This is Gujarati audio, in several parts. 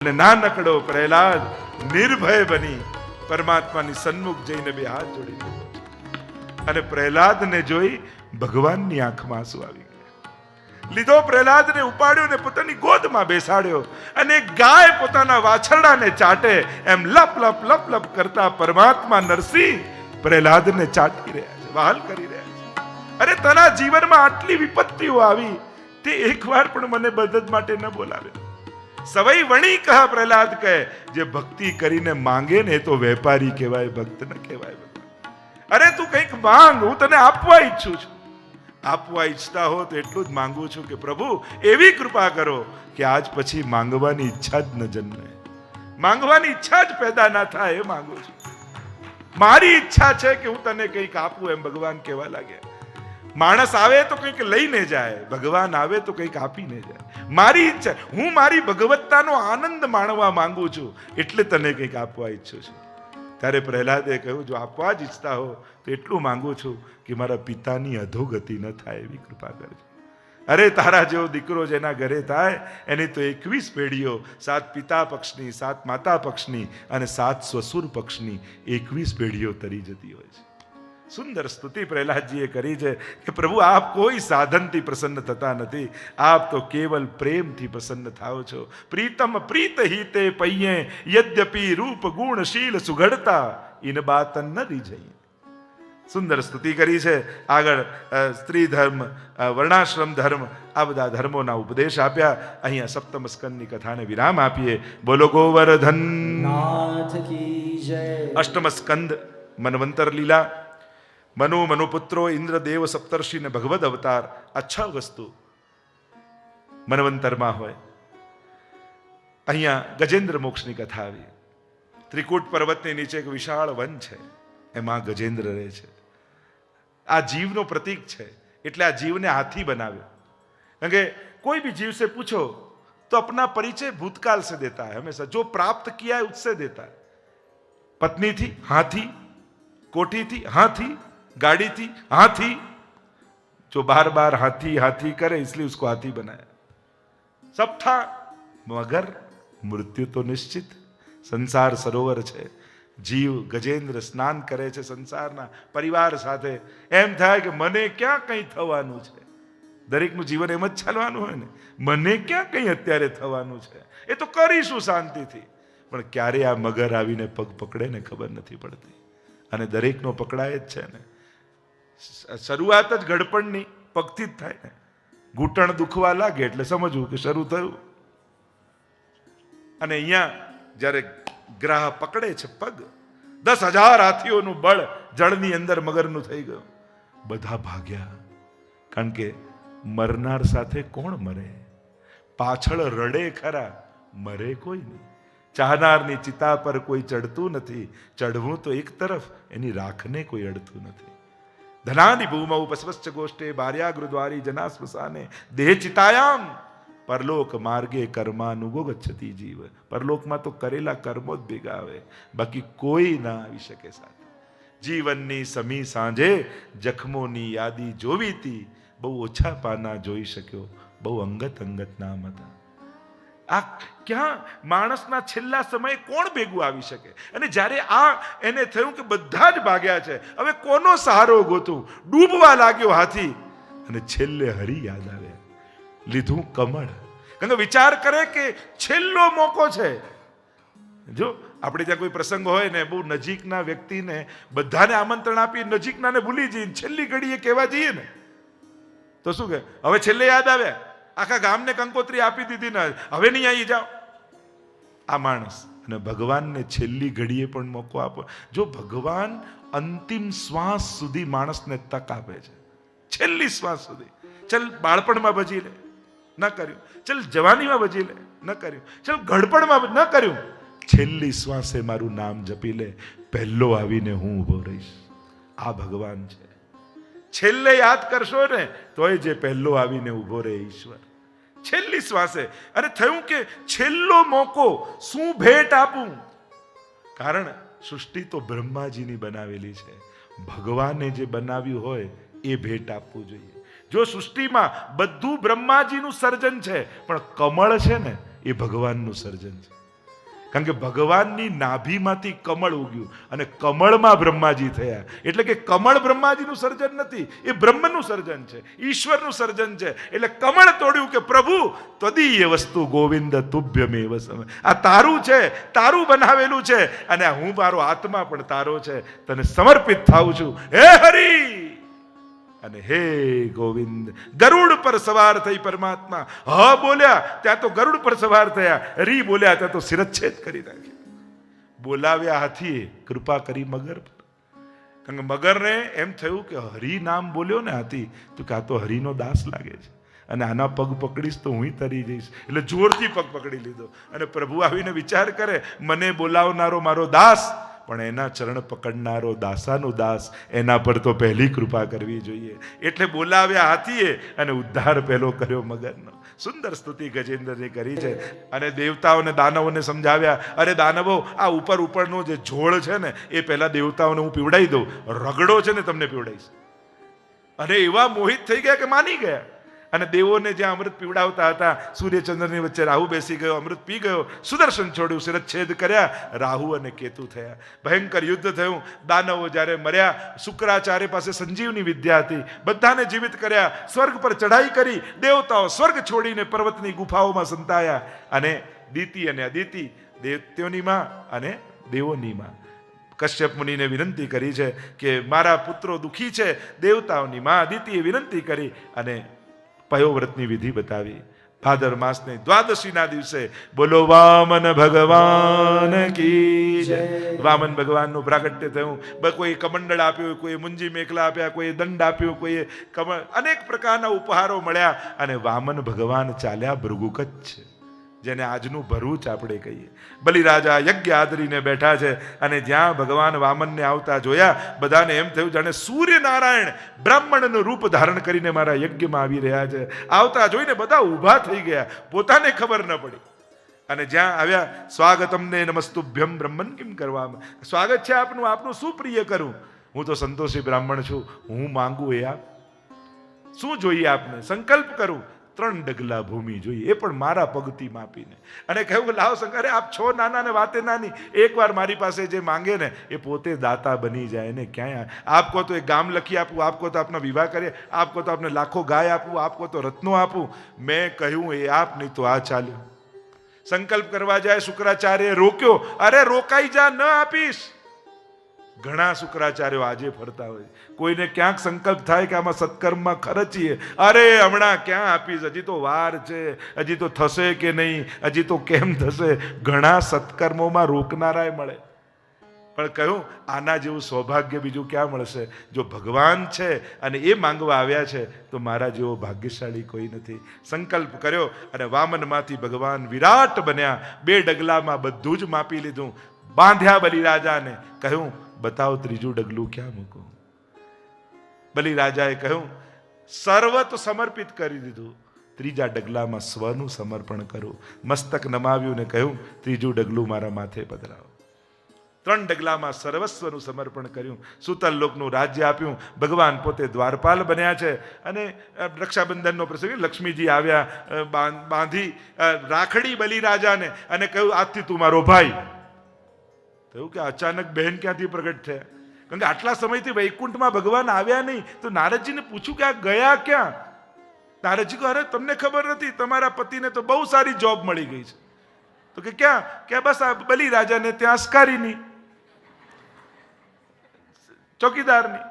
અને નાનકડો પ્રહલાદ નિર્ભય બની પરમાત્માની સન્મુખ જઈને બે હાથ જોડી દીધો અને પ્રહલાદને જોઈ ભગવાનની આંખમાં આંસુ આવી ગયા. લીધો પ્રહલાદને ઉપાડ્યો ને પોતાની ગોદમાં બેસાડ્યો અને ગાય પોતાના વાછરડાને ચાટે એમ લપ લપ લપ લપ કરતા પરમાત્મા નરસિંહ પ્રહલાદને ચાટી રહ્યા છે, વહાલ કરી રહ્યા છે. અરે તના જીવનમાં આટલી વિપત્તિઓ આવી તે એકવાર પણ મને મદદ માટે ન બોલાવ્યો. સવઈ વણી કહા પ્રહલાદ કહે, જે ભક્તિ કરીને માંગે ને તો વેપારી કહેવાય, ભક્ત ન કહેવાય. અરે તું કંઈક માંગ, હું તને આપવા ઈચ્છું છું. આપવા ઈચ્છતા હો તો એટલું જ માંગુ છું કે પ્રભુ એવી કૃપા કરો કે આજ પછી માંગવાની ઈચ્છા જ ન જન્મે, માંગવાની ઈચ્છા જ પેદા ના થાય. એ માંગુ છું. મારી ઈચ્છા છે કે હું તને કંઈક આપું, એમ ભગવાન કહેવા લાગ્યા. માણસ આવે તો કંઈક લઈને જાય, ભગવાન આવે તો કંઈક આપીને જાય. મારી ઈચ્છા, હું મારી ભગવત્તાનો આનંદ માણવા માંગુ છું, એટલે તને કંઈક આપવા ઈચ્છું છું. ત્યારે પ્રહલાદે કહ્યું, જો આપવા જ ઈચ્છતા હો તો એટલું માંગુ છું કે મારા પિતાની અધોગતિ ન થાય એવી કૃપા કરજો. અરે તારા જેવો દીકરો જેના ઘરે થાય એની તો 21 પેઢીઓ, 7 પિતા પક્ષની, 7 માતા પક્ષની અને 7 સસુર પક્ષની 21 પેઢીઓ તરી જતી હોય છે. સુંદર સ્તુતિ પ્રહલાદજીએ કરી છે કે પ્રભુ આપ કોઈ સાધનથી પ્રસન્ન થતા નથી, આપ તો કેવલ પ્રેમથી પ્રસન્ન થાઓ છો. પ્રીતમ પ્રીત હિતે પૈયે યદ્યપિ રૂપ ગુણ શીલ સુઘડતા ઇન બાતન ન રીઝઈએ. સુંદર સ્તુતિ કરી છે. આગળ સ્ત્રી ધર્મ, વર્ણાશ્રમ ધર્મ, આ બધા ધર્મોના ઉપદેશ આપ્યા. અહીંયા સપ્તમ સ્કંદની કથાને વિરામ આપીએ. બોલો ગોવર્ધન નાથ કી જય. અષ્ટમ સ્કંદ મન્વંતર લીલા. મનુ, મનુપુત્રો, ઇન્દ્રદેવ, સપ્તર્ષિ ને ભગવદ અવતાર, આ 6 વસ્તુ મન્વંતરમાં હોય. અહીંયા ગજેન્દ્ર મોક્ષની કથા આવી. ત્રિકૂટ પર્વતની નીચે એક વિશાળ વન છે, એમાં ગજેન્દ્ર રહે છે. આ જીવનો પ્રતીક છે, એટલે આ જીવને હાથી બનાવ્યો. કારણ કે કોઈ भी जीव से पूछो तो अपना परिचय भूतकाल से देता है, हमेशा जो प्राप्त किया है उससे देता है. पत्नी थी हाथी, कोठी थी हाथी, गाड़ी थी हाथी. जो बार बार हाथी हाथी करे इसलिए उसको हाथी बनाया. सब था मगर मृत्यु तो निश्चित. संसार सरोवर છે. જીવ ગજેન્દ્ર સ્નાન કરે છે સંસારના પરિવાર સાથે. એમ થાય કે મને ક્યાં કંઈ થવાનું છે. દરેકનું જીવન એમ જ ચાલવાનું હોય ને, મને ક્યાં કંઈ અત્યારે થવાનું છે, એ તો કરીશું શાંતિથી. પણ ક્યારે આ મગર આવીને પગ પકડે ને ખબર નથી પડતી. અને દરેકનો પકડાય જ છે ને. શરૂઆત જ ઘડપણની પગથી જ થાય ને. ઘૂંટણ દુખવા લાગે એટલે સમજવું કે શરૂ થયું. અને અહીંયા જ્યારે ગ્રાહ પકડે છે પગ, 10,000 હાથીઓનું બળ જળની અંદર મગરનું થઈ ગયું. બધા ભાગ્યા, કારણ કે મરનાર સાથે કોણ મરે? પાછળ રડે ખરા, મરે કોઈ નહીં. ચાહનારની ચિતા પર કોઈ ચડતું નથી, ચડવું તો એક તરફ, એની રાખને કોઈ અડતું નથી. ધનાની ભૂમૌ પશ્વશ્ચ ગોષ્ઠે બાર્યાગૃદ્વારી જના સ્મશાને દેહ ચિતાયામ પરલોક માર્ગે કર્માનુગો ગચ્છતિ જીવ. પરલોકમાં તો કરેલા કર્મો જ ભેગા આવે, બાકી કોઈ ના આવી શકે સાથે. જીવનની સમી સાંજે જખમોની યાદી જોવી હતી, બહુ ઓછા પાના જોઈ શક્યો, બહુ અંગત અંગત નામ હતા. આ ક્યાં માણસના છેલ્લા સમયે કોણ ભેગું આવી શકે? અને જ્યારે આ એને થયું કે બધા જ ભાગ્યા છે, હવે કોનો સહારો ગોતું? ડૂબવા લાગ્યો હાથી અને છેલ્લે હરી યાદ આવે. લીધું કમળ. કારણ કે વિચાર કરે કે છેલ્લો મોકો છે. જો આપણે ત્યાં કોઈ પ્રસંગ હોય ને, બહુ નજીકના વ્યક્તિને બધાને આમંત્રણ આપી નજીકનાને ભૂલી જઈએ, છેલ્લી ઘડીએ કહેવા જઈએ ને તો શું કે હવે છેલ્લે યાદ આવ્યા, આખા ગામને કંકોત્રી આપી દીધી ને, હવે નહીં આવી જાઓ. આ માણસ. અને ભગવાનને છેલ્લી ઘડીએ પણ મોકો આપો. જો ભગવાન અંતિમ શ્વાસ સુધી માણસને તક આપે છે, છેલ્લી શ્વાસ સુધી. ચલ બાળપણમાં ભજી લે, ન કર્યું. ચલ જવાનીમાં ભજી લે, ન કર્યું. ચલ ઘડપણમાં ન કર્યું, છેલ્લી શ્વાસે મારું નામ જપી લે, પહેલો આવીને હું ઊભો રહીશ. આ ભગવાન છે. છેલ્લે યાદ કરશો ને તોય જે પહેલો આવીને ઊભો રહે ઈશ્વર. છેલ્લી શ્વાસે. અને થયું કે છેલ્લો મોકો, શું ભેટ આપું? કારણ સૃષ્ટિ તો બ્રહ્માજીની બનાવેલી છે. ભગવાને જે બનાવ્યું હોય એ ભેટ આપવું જોઈએ. જો સૃષ્ટિમાં બધું બ્રહ્માજીનું સર્જન છે, પણ કમળ છે ને એ ભગવાનનું સર્જન છે. કારણ કે ભગવાનની નાભીમાંથી કમળ ઉગ્યું અને કમળમાં બ્રહ્માજી થયા. એટલે કે કમળ બ્રહ્માજીનું સર્જન નથી, એ બ્રહ્મનું સર્જન છે, ઈશ્વરનું સર્જન છે. એટલે કમળ તોડ્યું કે પ્રભુ ત્વદીય વસ્તુ ગોવિંદ તુભ્યમેવ સમ. આ તારું છે, તારું બનાવેલું છે, અને હું મારો આત્મા પણ તારો છે, તને સમર્પિત થાઉં છું હે હરી. અને હે ગોવિંદ. ગરુડ પર સવાર થઈ પરમાત્મા. હ બોલ્યા ત્યાં તો ગરુડ પર સવાર થયા, રી બોલ્યા ત્યાં તો શિરચ્છેદ કરી નાખ્યો. બોલાવ્યા હાથીએ, કૃપા કરી મગર પર. કારણ કે મગરને એમ થયું કે હરિ નામ બોલ્યો ને હાથી, તો કે આ તો હરિનો દાસ લાગે છે અને આના પગ પકડીશ તો હું તરી જઈશ. એટલે જોરથી પગ પકડી લીધો. અને પ્રભુ આવીને વિચાર કરે, મને બોલાવનારો મારો દાસ, પણ એના ચરણ પકડનારો દાસાનો દાસ, એના પર તો પહેલી કૃપા કરવી જોઈએ. એટલે બોલાવ્યા હાથીએ અને ઉદ્ધાર પહેલો કર્યો મગરનો. સુંદર સ્તુતિ ગજેન્દ્રજી કરી છે. અને દેવતાઓને દાનવોને સમજાવ્યા, અરે દાનવો, આ ઉપરનો જે ઝોળ છે ને એ પહેલા દેવતાઓને હું પીવડાવી દઉં, રગડો છે ને તમને પીવડાવીશ. અને એવા મોહિત થઈ ગયા કે માની ગયા. અને દેવોને જ્યાં અમૃત પીવડાવતા હતા, સૂર્યચંદ્રની વચ્ચે રાહુ બેસી ગયો, અમૃત પી ગયો, સુદર્શન છોડ્યું, શિરચ્છેદ કર્યા, રાહુ અને કેતુ થયા. ભયંકર યુદ્ધ થયું. દાનવો જ્યારે મર્યા, શુક્રાચાર્ય પાસે સંજીવની વિદ્યા હતી, બધાને જીવિત કર્યા, સ્વર્ગ પર ચઢાઈ કરી. દેવતાઓ સ્વર્ગ છોડીને પર્વતની ગુફાઓમાં સંતાયા. અને દિતિ અને અદિતિ, દૈત્યોની માં અને દેવોની માં, કશ્યપ મુનિને વિનંતી કરી છે કે મારા પુત્રો દુઃખી છે. દેવતાઓની માં અદિતિએ વિનંતી કરી અને પયોવ્રતની વિધિ બતાવી. ભાદર માસની દ્વાદશીના દિવસે બોલો વામન ભગવાન કી જય. વામન ભગવાનનું પ્રાગટ્ય થયું. કોઈ કમંડળ આપ્યું, કોઈ મુંજી મેખલા આપ્યા, કોઈ દંડ આપ્યો, કોઈ અનેક પ્રકારના ઉપહારો મળ્યા. અને વામન ભગવાન ચાલ્યા ભૃગુકચ્છ, જેને આજનું ભરૂચ આપણે કહીએ. બલિરાજા યજ્ઞ આદરીને બેઠા છે. અને જ્યાં ભગવાન વામનને આવતા જોયા, બધાને એમ થયું જાણે સૂર્યનારાયણ બ્રાહ્મણનું રૂપ ધારણ કરીને મારા યજ્ઞમાં આવી રહ્યા છે. આવતા જોઈને બધા ઊભા થઈ ગયા, પોતાને ખબર ન પડી. અને જ્યાં આવ્યા, સ્વાગતમને નમસ્તુભ્યમ બ્રહ્મન કિમ કરવામાં, સ્વાગત છે આપનું, આપનું શું પ્રિય કરું? હું તો સંતોષી બ્રાહ્મણ છું, હું માંગુ એ આપ. શું જોઈએ આપને? સંકલ્પ કરું, 3 ડગલા ભૂમિ જોઈએ, એ પણ મારા પગથી માપીને. અને કહ્યું કે લાવો શંકર, આપ છો નાના ને વાતે નાની, એકવાર મારી પાસે જે માંગે ને એ પોતે દાતા બની જાય ને. ક્યાંય આપ કહો તો એક ગામ લખી આપું, આપ કહો તો આપના વિવાહ કરીએ, આપ કહો તો આપને લાખો ગાય આપું, આપ કહો તો રત્નો આપું. મેં કહ્યું એ આપ, નહીં તો આ ચાલ્યું. સંકલ્પ કરવા જાય, શુક્રાચાર્ય રોક્યો. અરે રોકાઈ જા, ન આપીશ. ઘણા શુક્રાચાર્યો આજે ફરતા હોય. કોઈને ક્યાંક સંકલ્પ થાય કે આમાં સત્કર્મમાં ખર્ચીએ, અરે હમણાં ક્યાં આપીશ, હજી તો વાર છે, હજી તો થશે કે નહીં, હજી તો કેમ થશે. ઘણા સત્કર્મોમાં રોકનારાય મળે. પણ કહ્યું આના જેવું સૌભાગ્ય બીજું ક્યાં મળશે? જો ભગવાન છે અને એ માંગવા આવ્યા છે તો મારા જેવો ભાગ્યશાળી કોઈ નથી. સંકલ્પ કર્યો અને વામનમાંથી ભગવાન વિરાટ બન્યા. 2 ડગલામાં બધું જ માપી લીધું. બાંધ્યા બલિરાજાને. કહ્યું બતાવો ત્રીજું ડગલું ક્યાં મૂકું? બલિરાજાએ કહ્યું સર્વ તો સમર્પિત કરી દીધું, ત્રીજા ડગલામાં સ્વનું સમર્પણ કરું. મસ્તક નમાવ્યું ને કહ્યું ત્રીજું ડગલું મારા માથે પધરાવો. 3 ડગલામાં સર્વસ્વનું સમર્પણ કર્યું. સુતલ લોકનું રાજ્ય આપ્યું. ભગવાન પોતે દ્વારપાલ બન્યા છે. અને રક્ષાબંધનનો પ્રસંગ, લક્ષ્મીજી આવ્યા, બાંધી રાખડી બલિરાજાને અને કહ્યું આજથી તું મારો ભાઈ. કહ્યું કે અચાનક બહેન ક્યાંથી પ્રગટ થયા? કારણ કે આટલા સમયથી વૈકુંઠમાં ભગવાન આવ્યા નહીં. તો નારદજીને પૂછ્યું કે આ ગયા ક્યાં? નારદજી કહે અરે તમને ખબર નથી, તમારા પતિને તો બહુ સારી જોબ મળી ગઈ છે. તો કે ક્યાં? કે બસ આ બલિરાજાને ત્યાં અસ્કારીની, ચોકીદારની.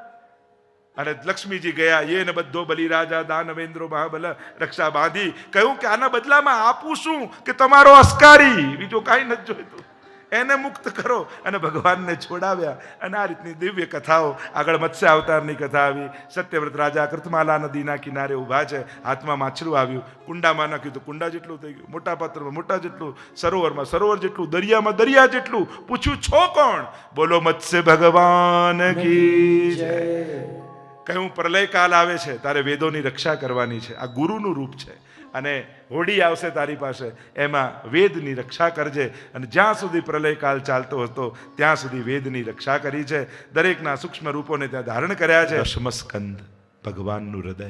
અને લક્ષ્મીજી ગયા, એ ને બધો બલિરાજા દાનવેન્દ્રો મહાબલ રક્ષા બાંધી. કહ્યું કે આના બદલામાં આપું શું કે તમારો અસ્કારી, બીજું કાંઈ નથી જોઈતું. એને મુક્ત કરો. અને ભગવાનને છોડાવ્યા. અને આ રીતની દિવ્ય કથાઓ. આગળ મત્સ્ય અવતારની કથા આવી. સત્યવ્રત રાજા કૃતમાલા નદીના કિનારે ઊભા છે, હાથમાં માછલું આવ્યું, કુંડામાં નાખ્યું તો કુંડા જેટલું થઈ ગયું, મોટા પાત્રમાં મોટા જેટલું, સરોવરમાં સરોવર જેટલું, દરિયામાં દરિયા જેટલું. પૂછ્યું છો કોણ? બોલો મત્સ્ય ભગવાન કી જય. કહ્યું પ્રલયકાલ આવે છે, તારે વેદોની રક્ષા કરવાની છે. આ ગુરુનું રૂપ છે. અને હોડી આવશે તારી પાસે, એમાં વેદની રક્ષા કરજે. અને જ્યાં સુધી પ્રલયકાલ ચાલતો હતો ત્યાં સુધી વેદની રક્ષા કરી છે. દરેકના સૂક્ષ્મ રૂપોને ત્યાં ધારણ કર્યા છે. દશમ સ્કંદ ભગવાનનું હૃદય.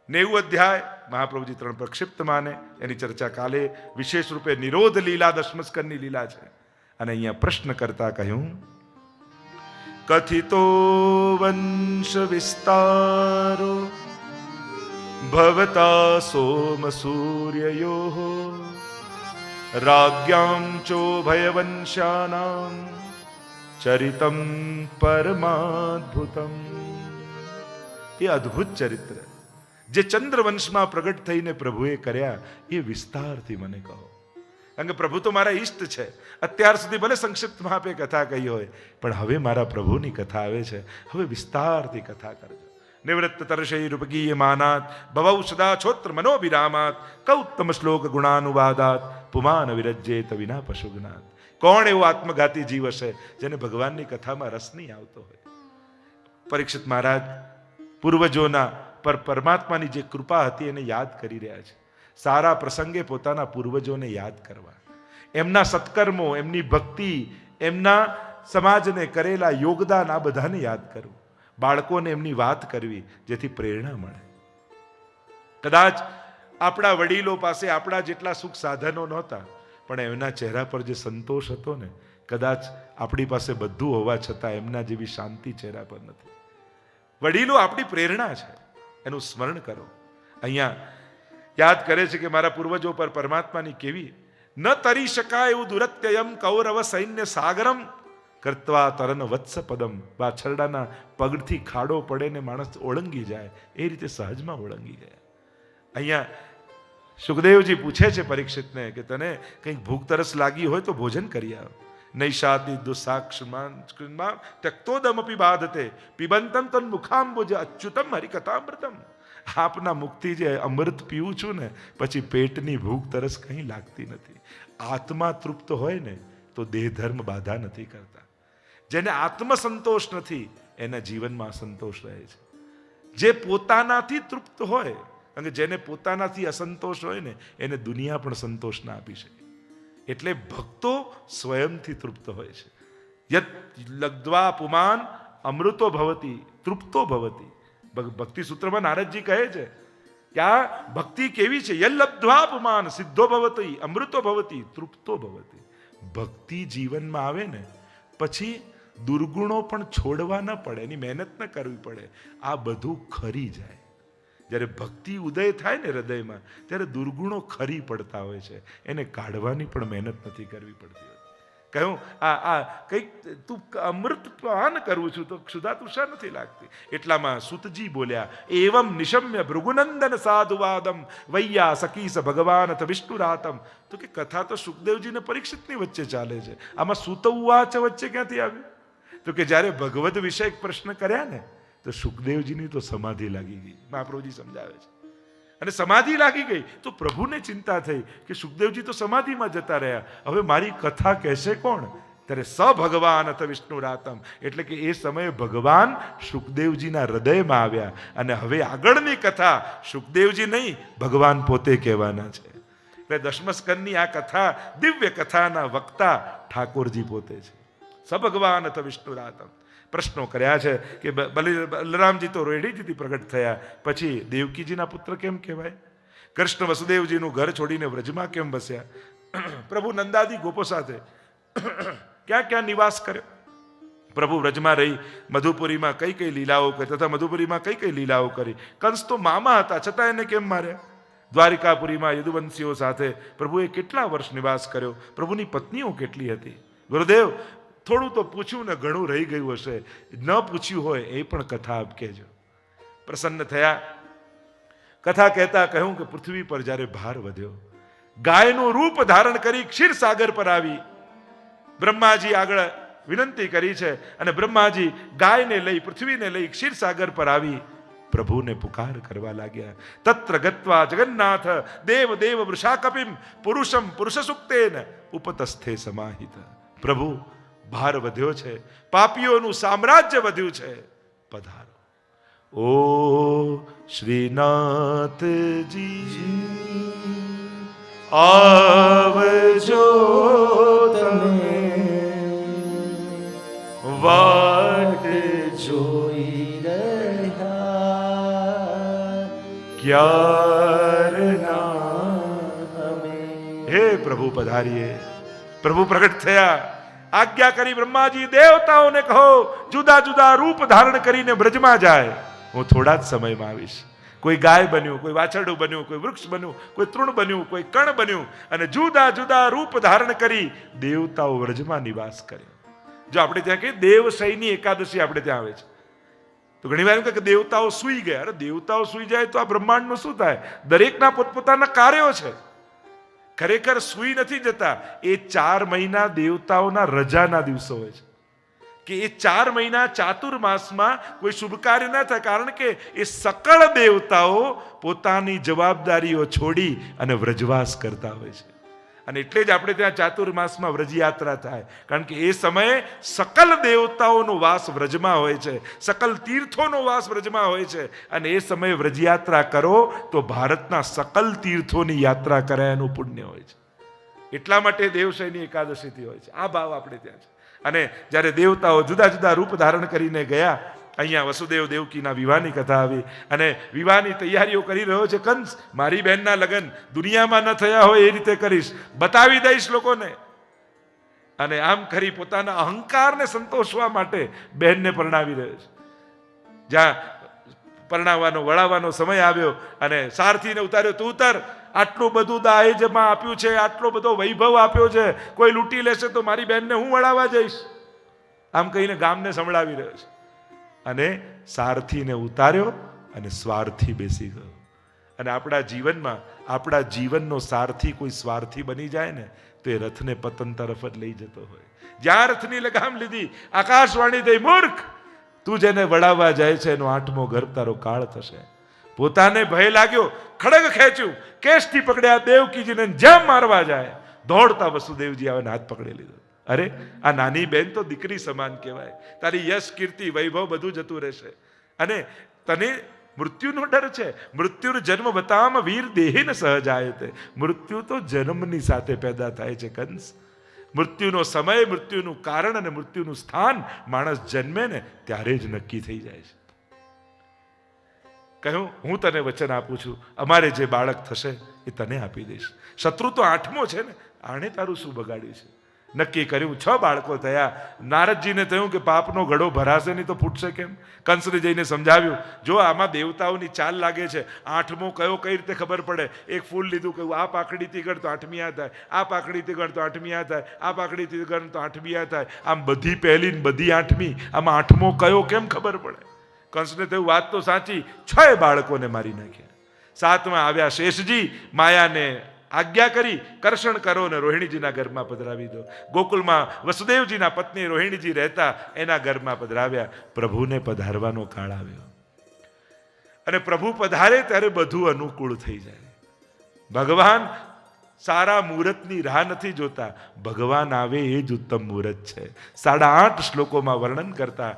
90 અધ્યાય મહાપ્રભુજી 3 પ્રક્ષિપ્ત માને, એની ચર્ચા કાલે વિશેષ રૂપે નિરોધ લીલા દશમસ્કંદની લીલા છે. અને અહીંયા પ્રશ્ન કરતા કહ્યું, કથિતો વંશ વિસ્તારો ભવતા સોમ સૂર્યયો રાજ્યામ ચોભયવંશાનામ ચરિતમ પરમાદ્ભુતમ. એ અદ્ભુત ચરિત્ર જે ચંદ્રવંશમાં પ્રગટ થઈને પ્રભુએ કર્યા એ વિસ્તારથી મને કહો. કારણ કે પ્રભુ તો મારા ઈષ્ટ છે. અત્યાર સુધી ભલે સંક્ષિપ્તમાં આપે કથા કહી હોય, પણ હવે મારા પ્રભુની કથા આવે છે, હવે વિસ્તારથી કથા કરજો. નિવૃત્ત તર્ષૈરુપગીય માનાત ભવૌ સદા છોત્ર મનોભિરામાત કૌત્તમ શ્લોક ગુણાનુવાદાત પુમાન વિરજ્યેત વિના પશુગનાત. કોણ એવો આત્મઘાતી જીવ હશે જેને ભગવાનની કથામાં રસ નહીં આવતો હોય? પરીક્ષિત મહારાજ પૂર્વજોના પર પરમાત્માની જે કૃપા હતી એને યાદ કરી રહ્યા છે. સારા પ્રસંગે પોતાના પૂર્વજોને યાદ કરવા, એમના સત્કર્મો, એમની ભક્તિ, એમના સમાજને કરેલા યોગદાન, આ બધાને યાદ કરવું. બાળકોને એમની વાત કરવી જેથી પ્રેરણા મળે. કદાચ આપણા વડીલો પાસે આપણા જેટલા સુખ સાધનો નહોતા, પણ એમના ચહેરા પર જે સંતોષ હતો ને, કદાચ આપણી પાસે બધું હોવા છતાં એમના જેવી શાંતિ ચહેરા પર નથી. વડીલો આપણી પ્રેરણા છે, એનું સ્મરણ કરો. અહીંયા યાદ કરે છે કે મારા પૂર્વજો પર પરમાત્માની કેવી ન તરી શકાય એવું દુરત્યયમ કૌરવ સૈન્ય સાગરમ કરત્વા તરન વત્સ પદમ. વાછરડાના પગથી ખાડો પડે ને માણસ ઓળંગી જાય એ રીતે સહજમાં ઓળંગી ગયા. અહીંયા સુખદેવજી પૂછે છે પરીક્ષિતને કે તને કંઈક ભૂખ તરસ લાગી હોય તો ભોજન કરી આવ. નૈષાદિ દુસાક્ષમાં ત્યક્તોદમપી બાધતે પિબંતમ તન મુખાંબુજ અચ્યુતમ હરિકથામૃતમ. આપના મુખથી જે અમૃત પીવું છું ને, પછી પેટની ભૂખ તરસ કંઈ લાગતી નથી. આત્મા તૃપ્ત હોય ને તો દેહ ધર્મ બાધા નથી કરતા. જેને આત્મસંતોષ નથી એના જીવનમાં અસંતોષ રહે છે. જે પોતાનાથી તૃપ્ત હોય, અને જેને પોતાનાથી અસંતોષ હોય ને એને દુનિયા પણ સંતોષ ના આપી શકે. એટલે ભક્તો સ્વયંથી તૃપ્ત હોય છે. યત લબ્ધ્વા પુમાન અમૃતો ભવતી તૃપ્તો ભવતી. ભક્તિ સૂત્રમાં નારદજી કહે છે કે આ ભક્તિ કેવી છે? યલ્લબ્ધ્વા પુમાન સિદ્ધો ભવતી અમૃતો ભવતી તૃપ્તો ભવતી. ભક્તિ જીવનમાં આવે ને પછી દુર્ગુણો પણ છોડવા ન પડે, એની મહેનત ન કરવી પડે, આ બધું ખરી જાય. જ્યારે ભક્તિ ઉદય થાય ને હૃદયમાં, ત્યારે દુર્ગુણો ખરી પડતા હોય છે, એને કાઢવાની પણ મહેનત નથી કરવી પડતી. કહ્યું આ કંઈક તું અમૃત પાન કરું છું તો ક્ષુધા તુષા નથી લાગતી. એટલામાં સુતજી બોલ્યા, એવમ નિશમ્ય ભૃગુનંદન સાધુવાદમ વૈયા સકીસ ભગવાન વિષ્ણુરાતમ. તો કે કથા તો સુખદેવજીને પરીક્ષિતની વચ્ચે ચાલે છે, આમાં સુત ઉવાચ વચ્ચે ક્યાંથી આવ્યું? તો કે જ્યારે ભગવદ વિષય પ્રશ્ન કર્યા ને તો સુખદેવજીની તો સમાધિ લાગી ગઈ. મહાપ્રભુજી સમજાવે છે. અને સમાધિ લાગી ગઈ તો પ્રભુને ચિંતા થઈ કે સુખદેવજી તો સમાધિમાં જતા રહ્યા, હવે મારી કથા કહેશે કોણ? ત્યારે સ ભગવાન અથ વિષ્ણુરાતમ. એટલે કે એ સમયે ભગવાન સુખદેવજીના હૃદયમાં આવ્યા અને હવે આગળની કથા સુખદેવજી નહીં, ભગવાન પોતે કહેવાના છે. એટલે દશમસ્કંદની આ કથા, દિવ્ય કથાના વક્તા ઠાકોરજી પોતે છે. સ ભગવાન અથ વિષ્ણુરાતમ. પ્રશ્નો કર્યા છે કે બલરામજી તો રેડીજીથી પ્રગટ થયા, પછી દેવકીજીના પુત્ર કેમ કહેવાય? કૃષ્ણ વસુદેવજીનું ઘર છોડીને વ્રજમાં કેમ બસ્યા? પ્રભુ નંદાદી ગોપો સાથે ક્યાં ક્યાં નિવાસ કર્યો? પ્રભુ વ્રજમાં રહી મધુપુરીમાં કઈ કઈ લીલાઓ કરી, તથા મધુપુરીમાં કઈ કઈ લીલાઓ કરી? કંસ તો મામા હતા છતાં એને કેમ માર્યા? દ્વારિકાપુરીમાં યદુવંશીઓ સાથે પ્રભુએ કેટલા વર્ષ નિવાસ કર્યો? પ્રભુની પત્નીઓ કેટલી હતી? ગુરુદેવ થોડું તો પૂછ્યું ને ઘણું રહી ગયું હશે, ન પૂછ્યું હોય એ પણ કથા આપ કહેજો. પ્રસન્ન થયા. કથા કહેતા કહ્યું કે પૃથ્વી પર જ્યારે ભાર વધ્યો, ગાયનું રૂપ ધારણ કરી ક્ષીરસાગર પર આવી. બ્રહ્માજી આગળ વિનંતી કરી છે અને બ્રહ્માજી ગાયને લઈ, પૃથ્વીને લઈ ક્ષીરસાગર પર આવી પ્રભુને પુકાર કરવા લાગ્યા. તત્ર ગત્વા જગન્નાથ દેવ દેવ વૃષાકપિમ પુરુષમ પુરુષ સુક્તેન ઉપતસ્થે સમાહિત. પ્રભુ ભાર વધ્યો છે, પાપીઓનું સામ્રાજ્ય વધ્યું છે, પધારો. ઓ શ્રીનાથજી આવજો તમે, વાટ જોઈ રહ્યા ક્યારના હે પ્રભુ પધારીએ. પ્રભુ પ્રગટ થયા. આજ્ઞા કરી બ્રહ્માજી દેવતાઓને કહો જુદા જુદા રૂપ ધારણ કરીને બ્રજમાં જાય. હું થોડા જ સમયમાં આવીશ. કોઈ ગાય બન્યું, કોઈ વાછરડું બન્યું, કોઈ વૃક્ષ બન્યું, કોઈ તૃણ બન્યું, કોઈ કણ બન્યું અને જુદા જુદા રૂપ ધારણ કરી દેવતાઓ વ્રજમાં નિવાસ કરે. જો આપણે ત્યાં કહીએ દેવશયની એકાદશી આપણે ત્યાં આવે છે તો ઘણી વાર એમ કે દેવતાઓ સૂઈ ગયા. અરે દેવતાઓ સૂઈ જાય તો આ બ્રહ્માંડનું શું થાય? દરેકના પોતપોતાના કાર્યો છે. ખરેખર સૂઈ નથી જતા. એ 4 મહિના દેવતાઓના રજાના દિવસો હોય છે કે એ 4 મહિના ચાતુર્માસમાં કોઈ શુભ કાર્ય ન થાય, કારણ કે એ સકળ દેવતાઓ પોતાની જવાબદારીઓ છોડી અને વ્રજવાસ કરતા હોય છે. અને એટલે જ આપણે ત્યાં ચાતુર્માસમાં વ્રજયાત્રા થાય, કારણ કે એ સમયે સકલ દેવતાઓનો વાસ વ્રજમાં હોય છે, સકલ તીર્થોનો વાસ વ્રજમાં હોય છે. અને એ સમયે વ્રજયાત્રા કરો તો ભારતના સકલ તીર્થોની યાત્રા કરે એનું પુણ્ય હોય છે. એટલા માટે દેવશયની એકાદશીથી હોય છે. આ ભાવ આપણે ત્યાં છે. અને જ્યારે દેવતાઓ જુદા જુદા રૂપ ધારણ કરીને ગયા, અહીંયા વસુદેવ દેવકીના વિવાહની કથા આવી અને વિવાહની તૈયારીઓ કરી રહ્યો છે કંસ. મારી બહેનના લગ્ન દુનિયામાં ન થયા હોય એ રીતે કરીશ, બતાવી દઈશ લોકોને. અને આમ કરી પોતાના અહંકારને સંતોષવા માટે બહેનને પરણાવી રહ્યો છે. જ્યાં પરણાવવાનો વળાવવાનો સમય આવ્યો અને સારથીને ઉતાર્યો, તું ઉતર, આટલું બધું દહેજમાં આપ્યું છે, આટલો બધો વૈભવ આપ્યો છે, કોઈ લૂંટી લેશે તો મારી બહેનને હું વળાવવા જઈશ. આમ કહીને ગામને સંભળાવી રહ્યો છે. અને સારથીને ઉતાર્યો અને સ્વાર્થી બેસી ગયો. અને આપણા જીવનમાં આપણા જીવનનો સારથી કોઈ સ્વાર્થી બની જાય ને તો એ રથને પતન તરફ જ લઈ જતો હોય. જ્યાં રથની લગામ લીધી, આકાશવાણી થઈ, મૂર્ખ, તું જેને વળાવવા જાય છે એનો 8મો ગર્ભ તારો કાળ થશે. પોતાને ભય લાગ્યો, ખડગ ખેંચ્યું, કેશથી પકડ્યા દેવકીજીને, જેમ મારવા જાય દોડતા વસુદેવજી આવે હાથ પકડી લીધો. અરે આ નાની બેન તો દીકરી સમાન કહેવાય. તારી યશ, કીર્તિ, વૈભવ બધું જતું રહેશે અને તને મૃત્યુનો ડર છે. મૃત્યુ જન્મ બતામ વીર દેહીન સહજાયતે. મૃત્યુ તો જન્મની સાથે પેદા થાય છે કંસ. મૃત્યુનો સમય, મૃત્યુનું કારણ અને મૃત્યુનું સ્થાન માણસ જન્મે ને ત્યારે જ નક્કી થઈ જાય છે. કહ્યું, હું તને વચન આપું છું, અમારે જે બાળક થશે એ તને આપી દઈશ. શત્રુ તો 8મો છે ને, આણે તારું શું બગાડ્યું છે? નક્કી કર્યું. 6 બાળકો થયા. નારદજીને થયું કે પાપનો ઘડો ભરાશે નહીં તો ફૂટશે કેમ? કંસને જઈને સમજાવ્યું, જો આમાં દેવતાઓની ચાલ લાગે છે, 8મો કયો કઈ રીતે ખબર પડે? એક ફૂલ લીધું, કહ્યું આ પાકડીથી ગણ તો 8મી આ થાય, આ પાકડીથી ગણ તો 8મી આ થાય, આ પાકડીથી ગણ તો 8મી આ થાય. આમ બધી પહેલી ને બધી 8મી, આમાં 8મો કયો કેમ ખબર પડે? કંસને થયું વાત તો સાચી. 6 બાળકોને મારી નાખ્યા. 7મા આવ્યા શેષજી. માયાને આજ્ઞા કરી, કર્ષણ કરો ને રોહિણીજીના ઘરમાં પધરાવી દો. ગોકુલમાં વસુદેવજીના પત્ની રોહિણીજી રહેતા, એના ઘરમાં પધરાવ્યા. પ્રભુને પધારવાનો કાળ આવ્યો અને પ્રભુ પધારે ત્યારે બધું અનુકૂળ થઈ જાય. ભગવાન સારા મુહૂર્તની રાહ નથી જોતા, ભગવાન આવે એ જ ઉત્તમ મુહૂર્ત છે. 8.5 શ્લોકોમાં વર્ણન કરતા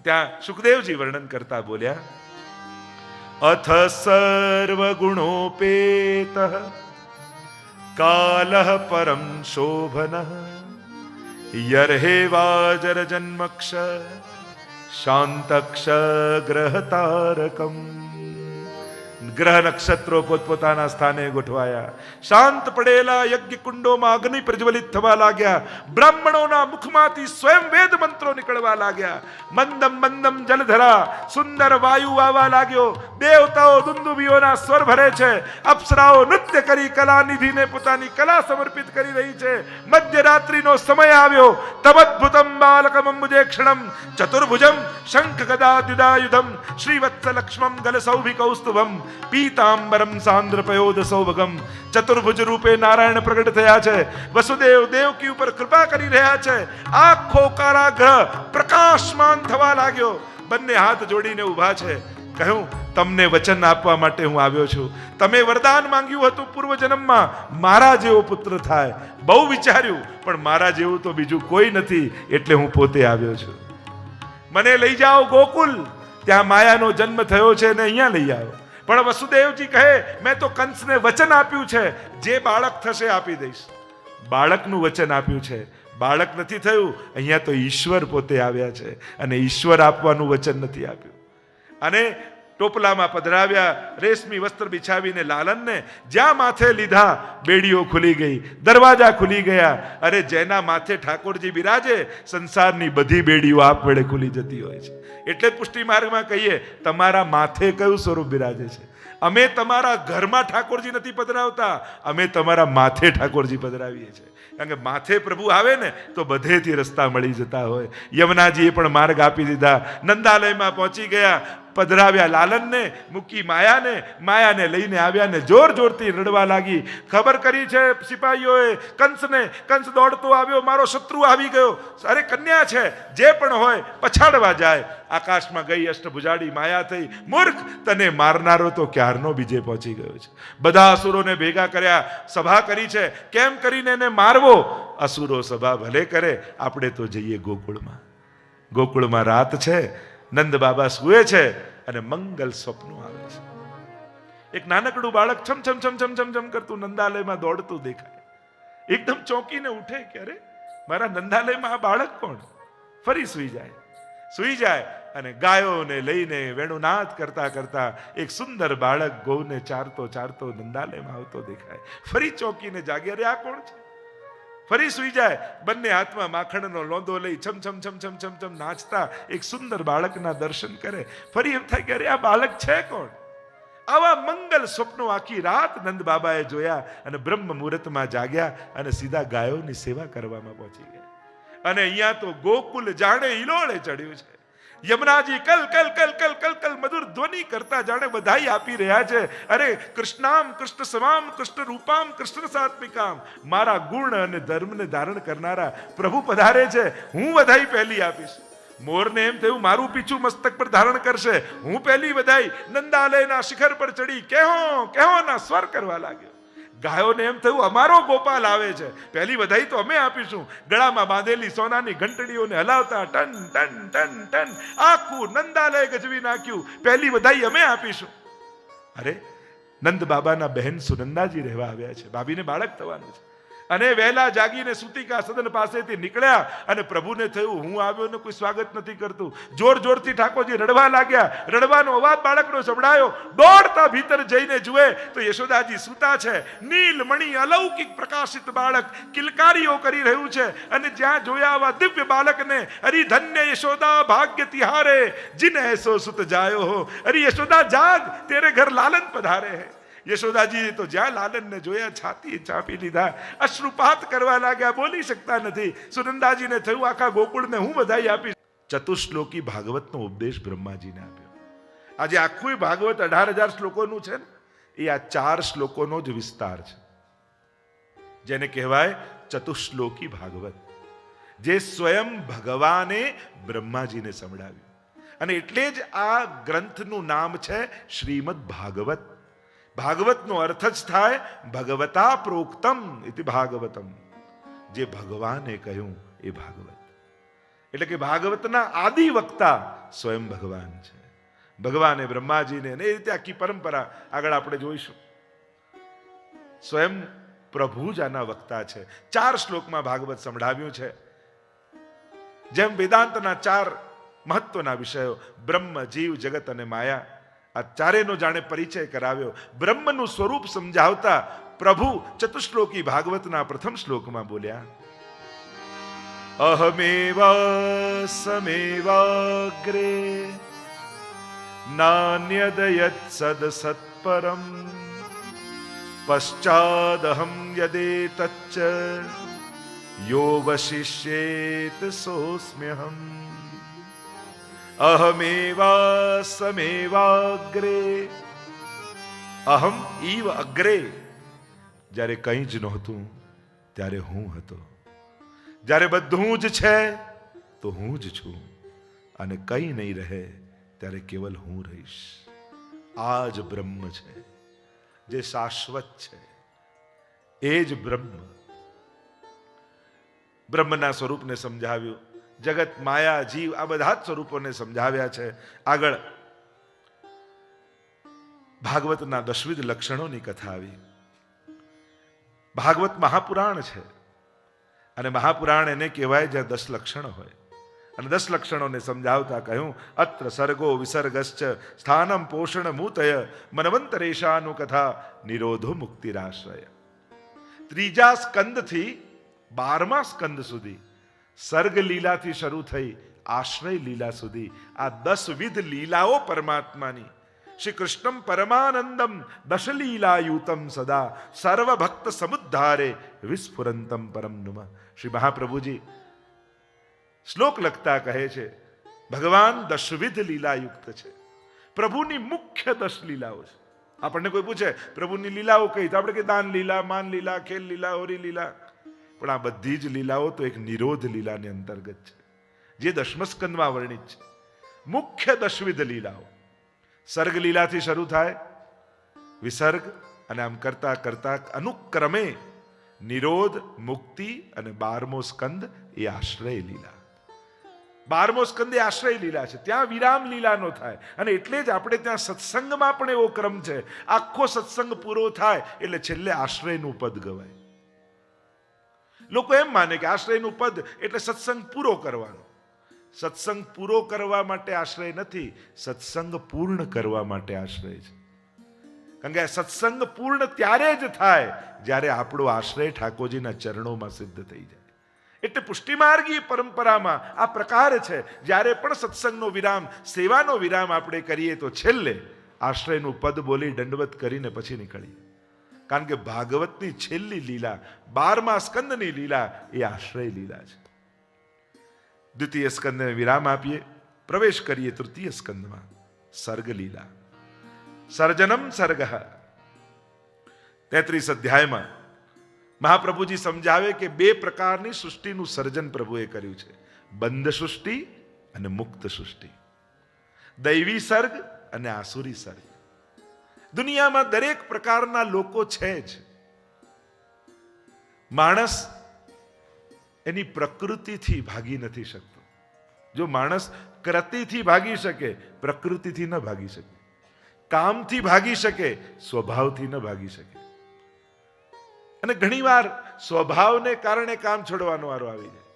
ત્યાં સુખદેવજી વર્ણન કરતા બોલ્યા, અથ સર્વગુણોપેત કાલઃ પરમ શોભન યર્હેવાજર જન્મક્ષ શાંતક્ષ ગ્રહ તારકમ. ગ્રહ નક્ષત્રો પોતપોતાના સ્થાને ગોઠવાયા. શાંત પડેલા યજ્ઞ કુંડોમાં અગ્નિ પ્રજ્વલિત થવા લાગ્યા. બ્રાહ્મણોના મુખમાંથી સ્વયં વેદ મંત્રો નીકળવા લાગ્યા. મંદમ મંદમ જલધરા સુંદર વાયુ આવવા લાગ્યો. દેવતાઓ દુંદુભીઓના સ્વર ભરે છે. અપ્સરાઓ નૃત્ય કરી કલાનિધિને પોતાની કલા સમર્પિત કરી રહી છે. મધ્યરાત્રિનો સમય આવ્યો. તમદ્ભુતમ બાલકમ અંબુજેક્ષણમ ચતુર્ભુજમ શંખ ગદા દ્યુદાયુધમ શ્રીવત્સ લક્ષ્મમ ગલ સૌભિ કૌસ્તુભમ પીતાંબરમ સાંદ્ર પયોદ સૌભગમ. ચતુર્ભુજ રૂપે નારાયણ પ્રગટ થયા છે. વસુદેવ દેવકી ઉપર કૃપા કરી રહ્યા છે. આખો કારાગૃહ પ્રકાશમાન થવા લાગ્યો. બંને હાથ જોડીને ઊભા છે. કહ્યું, તમને વચન આપવા માટે હું આવ્યો છું. તમે વરદાન માંગ્યું હતું પૂર્વ જન્મમાં, મારા જેવો પુત્ર થાય. બહુ વિચાર્યું, પણ મારા જેવું તો બીજું કોઈ નથી, એટલે હું પોતે આવ્યો છું. મને લઈ જાઓ ગોકુલ, ત્યાં માયાનો જન્મ થયો છે ને અહીંયા લઈ આવો. પણ વસુદેવજી કહે, મેં તો કંસને વચન આપ્યું છે, જે બાળક થશે આપી દઈશ. બાળકનું વચન આપ્યું છે, બાળક નથી થયું. અહીંયા તો ઈશ્વર પોતે આવ્યા છે અને ઈશ્વર આપવાનું વચન નથી આપ્યું. અને ટોપલામાં પધરાવ્યા, રેશમી વસ્ત્ર બિછાવીને લાલનને જ્યાં માથે લીધા બેડીઓ ખુલી ગઈ, દરવાજા ખુલી ગયા. અરે જેના માથે ઠાકોરજી બિરાજે સંસારની બધી બેડીઓ આપમેળે ખુલી જતી હોય છે. એટલે જ પુષ્ટિ માર્ગમાં કહીએ, તમારા માથે કયું સ્વરૂપ બિરાજે છે? અમે તમારા ઘરમાં ઠાકોરજી નથી પધરાવતા, અમે તમારા માથે ઠાકોરજી પધરાવીએ છીએ. કારણ કે માથે પ્રભુ આવે ને તો બધેથી રસ્તા મળી જતા હોય. યમુનાજીએ પણ માર્ગ આપી દીધા. નંદાલયમાં પહોંચી ગયા, પધરાવ્યા લાલનને, મૂકી માયાને લઈને આવ્યા ને જોર જોરથી રડવા લાગી. ખબર કરી છે સિપાહીઓએ કંસને, કંસ દોડતો આવ્યો, મારો શત્રુ આવી ગયો. અરે કન્યા છે, જે પણ હોય પછાડવા જાય. આકાશમાં ગઈ અષ્ટભુજાડી માયા થઈ, મૂર્ખ, તને મારનારો તો ક્યારનો બીજે પહોંચી ગયો છે. બધા અસુરોને ભેગા કર્યા, સભા કરી છે, કેમ કરીને એને મારવો. અસુરો સભા ભલે કરે, આપણે તો જઈએ ગોકુળમાં. ગોકુળમાં રાત છે, નંદ બાબા સુએ છે અને મંગલ સ્વપ્નો આવે છે. એક નાનકડું બાળક છમ છમ છમ છમ છમ છમ કરતું નંદાલયમાં દોડતું દેખાય. એકદમ ચોંકીને ઉઠે કે અરે મારા નંદાલયમાં આ બાળક કોણ? ફરી સુઈ જાય અને ગાયોને લઈને વેણુનાદ કરતા કરતા એક સુંદર બાળક ગૌને ચારતો નંદાલયમાં આવતો દેખાય. ફરી ચોંકીને જાગે, અરે આ કોણ છે? ફરી સુઈ જાય. બંને હાથમાં માખણનો લોંદો લઈ છમ છમ છમ છમ છમ છમ નાચતા એક સુંદર બાળકના દર્શન કરે. ફરી એમ થાય કે અરે આ બાળક છે કોણ? આવા મંગલ સ્વપ્નો આખી રાત નંદ બાબાએ જોયા અને બ્રહ્મ મુહૂર્તમાં જાગ્યા અને સીધા ગાયોની સેવા કરવામાં પહોંચી ગયા. અને અહીંયા તો ગોકુલ જાણે હિલોળે ચડ્યું છે. યમુનાજી કલ કલ કલ કલ કલ કલ મધુર ધ્વનિ કરતા જાણે બધાઈ આપી રહ્યા છે. અરે કૃષ્ણામ કૃષ્ણ સમામ કૃષ્ણ રૂપામ કૃષ્ણ સાત્મિકામ, મારા ગુણ અને ધર્મને ધારણ કરનારા પ્રભુ પધારે છે, હું વધાઈ પહેલી આપીશ. મોરને એમ થયું મારું પીછું મસ્તક પર ધારણ કરશે, હું પહેલી વધાઈ. નંદાલયના શિખર પર ચડી કેહો ના સ્વર કરવા લાગ્યો. ગાયોને એમ થયું અમારો ગોપાલ આવે છે, પહેલી વધાઈ તો અમે આપીશું. ગળામાં બાંધેલી સોનાની ઘંટડીઓને હલાવતા ટન ટન ટન ટન આખું નંદાલય ગજવી નાખ્યું. પહેલી વધાઈ અમે આપીશું. અરે નંદ બાબાના બહેન સુનંદાજી રહેવા આવ્યા છે, ભાભીને બાળક થવાનું છે. અને વહેલા જાગીને સુતિકા સદન પાસેથી નીકળ્યા અને પ્રભુને થયું હું આવ્યો ને કોઈ સ્વાગત નથી કરતું. જોર જોરથી ઠાકોરજી રડવા લાગ્યા. રડવાનો અવાજ બાળકનો સંભળાયો. દોડતા ભીતર જઈને જુએ તો યશોદાજી સૂતા છે. નીલમણી અલૌકિક પ્રકાશિત બાળક કિલકારીઓ કરી રહ્યું છે. અને જ્યાં જોયા આવા દિવ્ય બાળકને, અરે ધન્ય યશોદા ભાગ્ય તિહારે जिन ऐसो सुत जायो हो. अरे यशोदा जाग, तेरे घर लालन पधारे है. યશોદાજી તો જ્યાં લાલનને જોયા છાતી ચાપી લીધા, અશ્રુપાત કરવા લાગ્યા, બોલી શકતા નથી. સુનંદાજીને થયું આખા ગોકુળને હું વધાઈ આપીશ. ચતુશ્લોકી ભાગવતનો ઉપદેશ બ્રહ્માજીને આપ્યો. આજે આખું ભાગવત 18,000 શ્લોકોનું છે ને, એ આ 4 શ્લોકોનો જ વિસ્તાર છે, જેને કહેવાય ચતુશ્લોકી ભાગવત, જે સ્વયં ભગવાને બ્રહ્માજીને સંભળાવ્યું. અને એટલે જ આ ગ્રંથનું નામ છે શ્રીમદ ભાગવત. ભાગવતનો અર્થ જ થાય ભગવતા પ્રોક્તમ ઇતિ ભાગવતમ, જે ભગવાને કહ્યું એ ભાગવત. એટલે કે ભાગવતના આદિ વક્તા સ્વયં ભગવાન છે. ભગવાને બ્રહ્માજીને, અને એ રીતે આખી પરંપરા આગળ આપણે જોઈશું. સ્વયં પ્રભુ જ આના વક્તા છે. 4 શ્લોકમાં ભાગવત સંભળાવ્યું છે. જેમ વેદાંતના 4 મહત્વના વિષયો બ્રહ્મ, જીવ, જગત અને માયા, આ ચારેનો જાણે પરિચય કરાવ્યો. બ્રહ્મનું સ્વરૂપ સમજાવતા પ્રભુ ચતુશ્લોકી ભાગવતના પ્રથમ શ્લોકમાં બોલ્યા, અહમેવા સમેવાગ્રે નાન્યદયત સદ સત્પરમ પશ્ચાદહમ યદેતચ્ચ યો વશિષ્યેત સોસ્મ્યહમ. અહમેવા સમેવાગ્રે, અહમ ઈવ અગ્રે, જ્યારે કંઈ જ નહોતું ત્યારે હું હતો. જ્યારે બધું જ છે તો હું જ છું, અને કંઈ નહીં રહે ત્યારે કેવલ હું રહીશ. આ જ બ્રહ્મ છે, જે શાશ્વત છે, એ જ બ્રહ્મ. બ્રહ્મના સ્વરૂપને સમજાવ્યું. જગત, માયા, જીવ, આ બધા જ સ્વરૂપોને સમજાવ્યા છે. આગળ ભાગવતના 10વિધ લક્ષણોની કથા આવી. ભાગવત મહાપુરાણ છે, અને મહાપુરાણ એને કહેવાય જ્યાં 10 લક્ષણ હોય. અને 10 લક્ષણોને સમજાવતા કહ્યું, અત્ર સર્ગો વિસર્ગશ્ચ સ્થાનમ પોષણ મૂતય મનવંતરેશાનું કથા નિરોધો મુક્તિરાશ્રય. ત્રીજા સ્કંદથી 12મા સ્કંદ સુધી સર્ગ લીલાથી શરૂ થઈ આશ્રય લીલા સુધી આ 10 વિધ લીલાઓ પરમાત્માની. શ્રી કૃષ્ણમ પરમાનંદમ દશલીલાયુતમ સદા સર્વભક્ત સમુદ્ધારે વિસ્ફુરંતમ પરમ નુમ. શ્રી મહાપ્રભુજી શ્લોક લખતા કહે છે, ભગવાન 10 વિધ લીલાયુક્ત છે. પ્રભુની મુખ્ય 10 લીલાઓ છે. આપણને કોઈ પૂછે પ્રભુની લીલાઓ કઈ, તો આપણે કે દાન લીલા, માન લીલા, ખેલ લીલા, હોરી લીલા. પણ આ બધી જ લીલાઓ તો એક નિરોધ લીલાની અંતર્ગત છે, જે 10મ સ્કંદમાં વર્ણિત છે. મુખ્ય 10 વિધ લીલાઓ સર્ગ લીલાથી શરૂ થાય, વિસર્ગ, અને આમ કરતા કરતા અનુક્રમે નિરોધ, મુક્તિ અને 12મો સ્કંદ એ આશ્રય લીલા. 12મો સ્કંદ એ આશ્રય લીલા છે, ત્યાં વિરામ લીલાનો થાય. અને એટલે જ આપણે ત્યાં સત્સંગમાં પણ એવો ક્રમ છે, આખો સત્સંગ પૂરો થાય એટલે છેલ્લે આશ્રયનું પદ ગવાય. લોકો એમ માને કે આશ્રયનું પદ એટલે સત્સંગ પૂરો કરવાનો. સત્સંગ પૂરો કરવા માટે આશ્રય નથી, સત્સંગ પૂર્ણ કરવા માટે આશ્રય છે. કારણ કે સત્સંગ પૂર્ણ ત્યારે જ થાય જ્યારે આપણો આશ્રય ઠાકોરજીના ચરણોમાં સિદ્ધ થઈ જાય. એટલે પુષ્ટિમાર્ગી પરંપરામાં આ પ્રકાર છે, જ્યારે પણ સત્સંગનો વિરામ, સેવાનો વિરામ આપણે કરીએ તો છેલ્લે આશ્રયનું પદ બોલી દંડવત કરીને પછી નીકળીએ. કારણ કે ભાગવતની છેલ્લી લીલા, 12મા સ્કંદની લીલા એ આશ્રય લીલા છે. દ્વિતીય સ્કંદને વિરામ આપીએ, પ્રવેશ કરીએ તૃતીય સ્કંદમાં, સર્ગ લીલા. સર્જનમ સર્ગ. 33 અધ્યાયમાં મહાપ્રભુજી સમજાવે કે 2 પ્રકારની સૃષ્ટિનું સર્જન પ્રભુએ કર્યું છે, બંધ સૃષ્ટિ અને મુક્ત સૃષ્ટિ, દૈવી સર્ગ અને આસુરી સર્ગ. દુનિયામાં દરેક પ્રકારના લોકો છે જ. માણસ એની પ્રકૃતિથી ભાગી નથી શકતો. જો માણસ કૃતિથી ભાગી શકે, પ્રકૃતિથી ન ભાગી શકે. કામથી ભાગી શકે, સ્વભાવથી ન ભાગી શકે. અને ઘણીવાર સ્વભાવને કારણે કામ છોડવાનો વારો આવી જાય,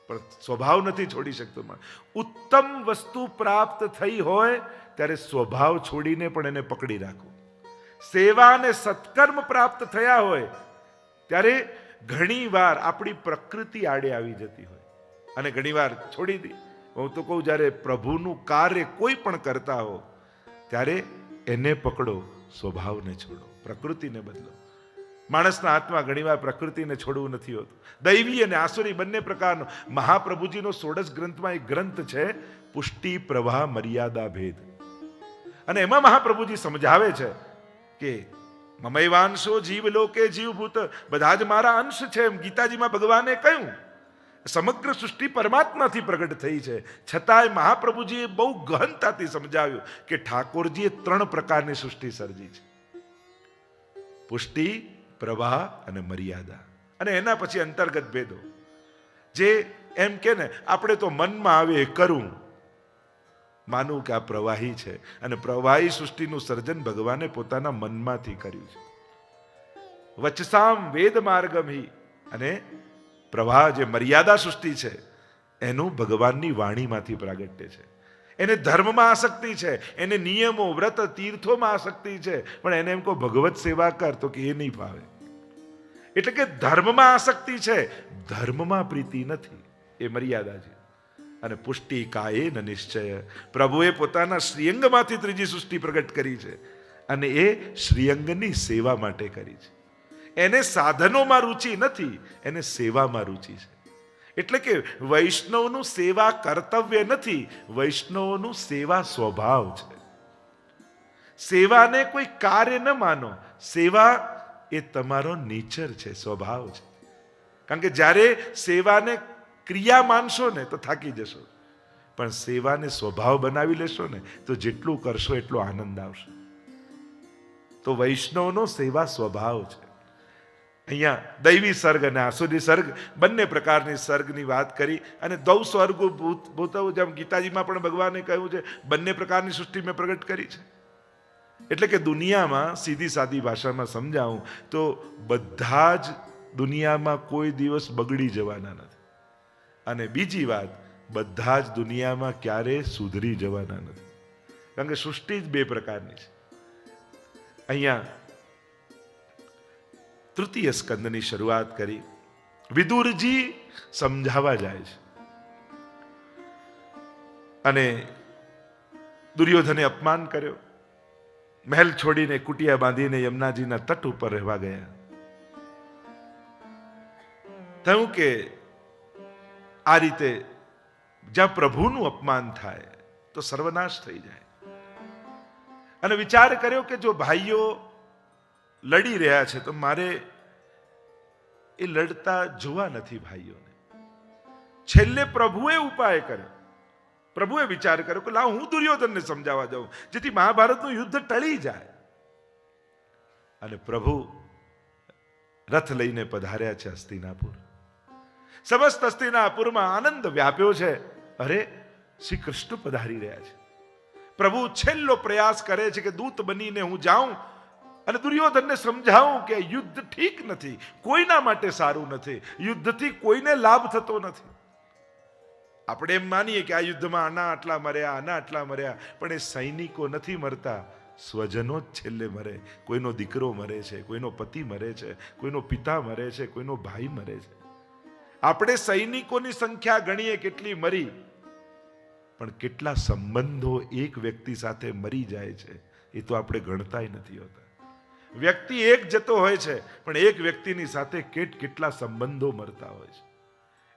પણ સ્વભાવ નથી છોડી શકતો. ઉત્તમ વસ્તુ પ્રાપ્ત થઈ હોય ત્યારે સ્વભાવ છોડીને પણ એને પકડી રાખવું. સેવા અને સત્કર્મ પ્રાપ્ત થયા હોય ત્યારે ઘણીવાર આપણી પ્રકૃતિ આડે આવી જતી હોય અને ઘણીવાર છોડી દી. હું તો કહું, જ્યારે પ્રભુનું કાર્ય કોઈ પણ કરતા હો ત્યારે એને પકડો, સ્વભાવને છોડો, પ્રકૃતિને બદલો. માણસના હાથમાં ઘણીવાર પ્રકૃતિને છોડવું નથી હોતું. દૈવી અને આસુરી બંને પ્રકારનો. મહાપ્રભુજીનો 16 ગ્રંથમાં એક ગ્રંથ છે પુષ્ટિ પ્રવાહ મર્યાદા ભેદ, અને એમાં મહાપ્રભુજી સમજાવે છે કે મમૈવાંશો જીવ લોકે જીવભૂત, બધા જ મારા અંશ છે. એમ ગીતાજીમાં ભગવાને કહ્યું. સમગ્ર સૃષ્ટિ પરમાત્માથી પ્રગટ થઈ છે, છતાંય મહાપ્રભુજીએ બહુ ગહનતાથી સમજાવ્યું કે ઠાકોરજીએ 3 પ્રકારની સૃષ્ટિ સર્જી છે, પુષ્ટિ, પ્રવાહ અને મર્યાદા. અને એના પછી અંતર્ગત ભેદો, જે એમ કે ને આપણે તો મનમાં આવે એ કરું, માનું કે આ પ્રવાહી છે. અને પ્રવાહી સૃષ્ટિનું સર્જન ભગવાને પોતાના મનમાંથી કર્યું છે. વચસામ વેદ માર્ગમ. અને પ્રવાહ જે મર્યાદા સૃષ્ટિ છે એનું ભગવાનની વાણીમાંથી પ્રાગટ્ય છે. એને ધર્મમાં આસક્તિ છે, એને નિયમો, વ્રત, તીર્થોમાં આસક્તિ છે, પણ એને એમ કહો ભગવત સેવા કર તો કે એ નહીં ફાવે. એટલે કે ધર્મમાં આસક્તિ છે, ધર્મમાં પ્રીતિ નથી, એ મર્યાદા છે. અને પુષ્ટિ કાયે ન નિશ્ચય, પ્રભુએ પોતાના શ્રીઅંગમાંથી ત્રીજી સૃષ્ટિ પ્રગટ કરી છે અને એ શ્રીઅંગની સેવા માટે કરી છે. એને સાધનોમાં રુચિ નથી, એને સેવામાં રુચિ છે. એટલે કે વૈષ્ણવનું સેવા કર્તવ્ય નથી, વૈષ્ણવનું સેવા સ્વભાવ છે. સેવાને કોઈ કાર્ય ન માનો, સેવા એ તમારો નેચર છે, સ્વભાવ છે. કારણ કે જ્યારે સેવાને ક્રિયા માનશો ને તો થાકી જશો, પણ સેવાને સ્વભાવ બનાવી લેશો ને તો જેટલું કરશો એટલો આનંદ આવશે. તો વૈષ્ણવનો સેવા સ્વભાવ છે. અહીંયા દૈવી સર્ગ અને આસુરી સર્ગ બંને પ્રકારની સર્ગની વાત કરી. અને દૌ સ્વર્ગ ભૂતવ, જેમ ગીતાજીમાં પણ ભગવાને કહ્યું છે, બંને પ્રકારની સૃષ્ટિ મેં પ્રગટ કરી છે. એટલે કે દુનિયામાં સીધી સાદી ભાષામાં સમજાવું તો બધા જ દુનિયામાં કોઈ દિવસ બગડી જવાના નથી. અને બીજી વાત, બધા જ દુનિયામાં ક્યારે સુધરી જવાના નથી, કારણ કે સૃષ્ટિ જ બે પ્રકારની છે. અહીંયા તૃતીય સ્કંદની શરૂઆત કરી. વિદુરજી સમજાવવા જાય છે અને દુર્યોધને અપમાન કર્યો. મહેલ છોડીને કુટિયા બાંધીને યમુનાજીના તટ ઉપર રહેવા ગયા. થયું કે આ રીતે જ્યાં પ્રભુનું અપમાન થાય તો સર્વનાશ થઈ જાય. અને વિચાર કર્યો કે જો ભાઈઓ લડી રહ્યા છે તો મારે એ લડતા જોવા નથી ભાઈઓને. છેલ્લે પ્રભુએ ઉપાય કર્યો. પ્રભુએ વિચાર કર્યો કે લાવ હું દુર્યોધનને સમજાવવા જાઉં જેથી મહાભારતનું યુદ્ધ ટળી જાય. અને પ્રભુ રથ લઈને પધાર્યા છે હસ્તિનાપુર. સમસ્ત હસ્તિનાપુરમાં આનંદ વ્યાપ્યો છે. અરે શ્રી કૃષ્ણ પધારી રહ્યા છે. પ્રભુ છેલ્લો પ્રયાસ કરે છે કે દૂત બનીને હું જાઉં અને દુર્યોધનને સમજાવું કે યુદ્ધ ઠીક નથી, કોઈના માટે સારું નથી, યુદ્ધથી કોઈને લાભ થતો નથી. આપણે એમ માનીએ કે આ યુદ્ધમાં આના આટલા મર્યા, આના આટલા મર્યા, પણ એ સૈનિકો નથી મરતા, સ્વજનો જ છેલ્લે મરે. કોઈનો દીકરો મરે છે, કોઈનો પતિ મરે છે, કોઈનો પિતા મરે છે, કોઈનો ભાઈ મરે છે. આપણે સૈનિકોની સંખ્યા ગણીએ કેટલી મરી, પણ કેટલા સંબંધો એક વ્યક્તિ સાથે મરી જાય છે એ તો આપણે ગણતાય નથી હોતા. વ્યક્તિ એક જતો હોય છે પણ એક વ્યક્તિની સાથે કેટલા સંબંધો મરતા હોય છે.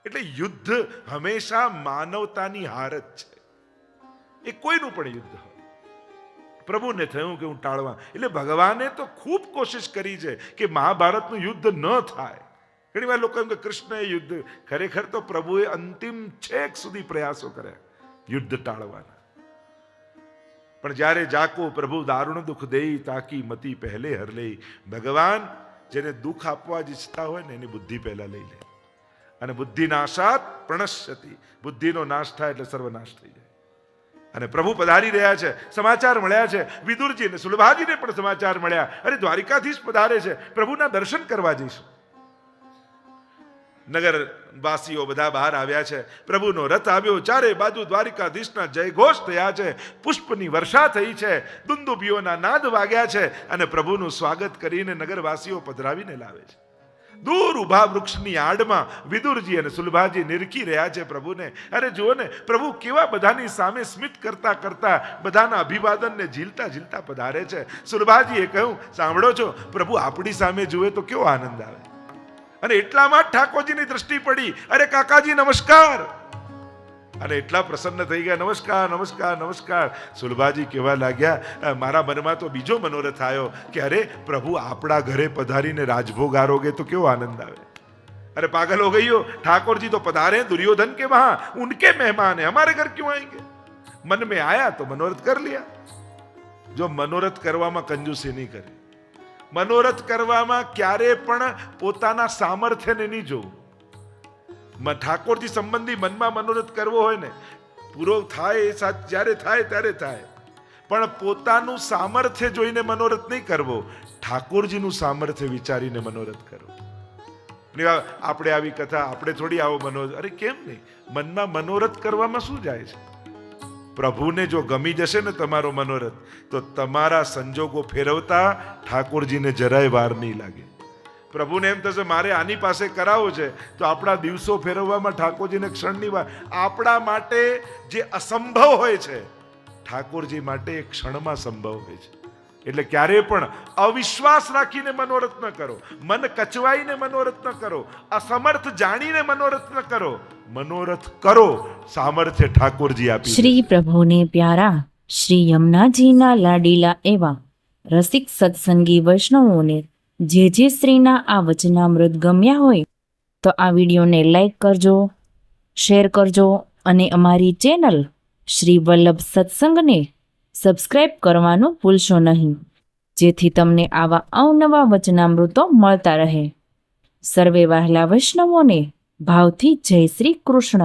એટલે યુદ્ધ હંમેશા માનવતાની હાર જ છે. એ કોઈનું પણ યુદ્ધ હોય. પ્રભુને થયું કે હું ટાળવા, એટલે ભગવાને તો ખૂબ કોશિશ કરી છે કે મહાભારતનું યુદ્ધ ન થાય. ઘણી વાર લોકો એમ કે કૃષ્ણએ યુદ્ધ, ખરેખર તો પ્રભુએ અંતિમ છેક સુધી પ્રયાસો કર્યા યુદ્ધ ટાળવાના. પણ જ્યારે જાકો પ્રભુ દારૂણ દુઃખ દેઈ તાકી મતી પહેલે હર લઈ. ભગવાન જેને દુઃખ આપવા જ ઈચ્છતા હોય ને એની બુદ્ધિ પહેલા લઈ લે. અને બુદ્ધિ નાશાત પ્રણશ્યતિ, બુદ્ધિનો નાશ થાય એટલે સર્વનાશ થઈ જાય. અને પ્રભુ પધારી રહ્યા છે. સમાચાર મળ્યા છે વિદુરજી ને સુલભાજીને પણ સમાચાર મળ્યા. અરે દ્વારિકાધીશ પધારે છે, પ્રભુના દર્શન કરવા જઈશું. નગરવાસીઓ બધા બહાર આવ્યા છે. પ્રભુનો રથ આવ્યો. ચારે બાજુ દ્વારિકાધીશના જયઘોષ થયા છે. પુષ્પની વર્ષા થઈ છે. દુંદુભીઓના નાદ વાગ્યા છે. અને પ્રભુનું સ્વાગત કરીને નગરવાસીઓ પધરાવીને લાવે છે. દૂર ઉભા વૃક્ષની આડમાં વિદુરજી અને સુલભાજી નિરખી રહ્યા છે પ્રભુને. અરે જુઓ ને, પ્રભુ કેવા બધાની સામે સ્મિત કરતા કરતા બધાના અભિવાદનને ઝીલતા ઝીલતા પધારે છે. સુલભાજીએ કહ્યું, સાંભળો છો, પ્રભુ આપણી સામે જુએ તો કેવો આનંદ આવે. અને એટલામાં ઠાકોરજીની દ્રષ્ટિ પડી. અરે કાકાજી નમસ્કાર. અને એટલા પ્રસન્ન થઈ ગયા. નમસ્કાર નમસ્કાર નમસ્કાર. સુલભાજી કહેવા લાગ્યા, મારા મનમાં તો બીજો મનોરથ આવ્યો કે અરે પ્રભુ આપણા ઘરે પધારીને રાજભોગ આરોગે તો કેવો આનંદ આવે. અરે પાગલ હો ગઈ હો, ઠાકોર जी तो पधारे दुर्योधन के वहां, उनके मेहमान है, हमारे घर क्यों आएंगे. मन में आया तो मनोरथ कर लिया. જો મનોરથ કરવામાં કંજૂસી નહીં કરે, મનોરથ કરવામાં ક્યારે પણ પોતાના સામર્થ્યને નહીં જોવું. ઠાકોરજી સંબંધી મનમાં મનોરથ કરવો હોય ને, પૂરો થાય એ જ્યારે થાય ત્યારે થાય, પણ પોતાનું સામર્થ્ય જોઈને મનોરથ નહીં કરવો, ઠાકોરજીનું સામર્થ્ય વિચારીને મનોરથ કરવો. આપણે આવી કથા, આપણે થોડી આવો મનોરથ, અરે કેમ નહીં, મનમાં મનોરથ કરવામાં શું જાય છે. પ્રભુને જો ગમી જશે ને તમારો મનોરથ, તો તમારા સંજોગો ફેરવતા ઠાકોરજીને જરાય વાર નહીં લાગે. પ્રભુને એમ થશે મારે આની પાસે કરાવો છે, તો આપણા દિવસો ફેરવવામાં ઠાકોરજીને ક્ષણની વાર. આપણા માટે જે અસંભવ હોય છે, ઠાકોરજી માટે એક ક્ષણમાં સંભવ હોય છે. એટલે ક્યારે પણ અવિશ્વાસ રાખીને મનોરથ ન કરો, મન કચવાઈને મનોરથ ન કરો, અસમર્થ જાણીને મનોરથ ન કરો. મનોરથ કરો, સામર્થ્ય ઠાકોરજી આપી. શ્રી પ્રભુને પ્યારા શ્રી યમુનાજીના લાડીલા એવા રસિક સત્સંગી વૈષ્ણવોને જે શ્રીના આ વચનામૃત ગમ્યા હોય તો આ વિડીયોને લાઈક કરજો, શેર કરજો અને અમારી ચેનલ શ્રી વલ્લભ સત્સંગને સબસ્ક્રાઇબ કરવાનું ભૂલશો નહીં, જેથી તમને આવા અવનવા વચનામૃતો મળતા રહે. સર્વે વહાલા વૈષ્ણવોને ભાવથી જય શ્રી કૃષ્ણ.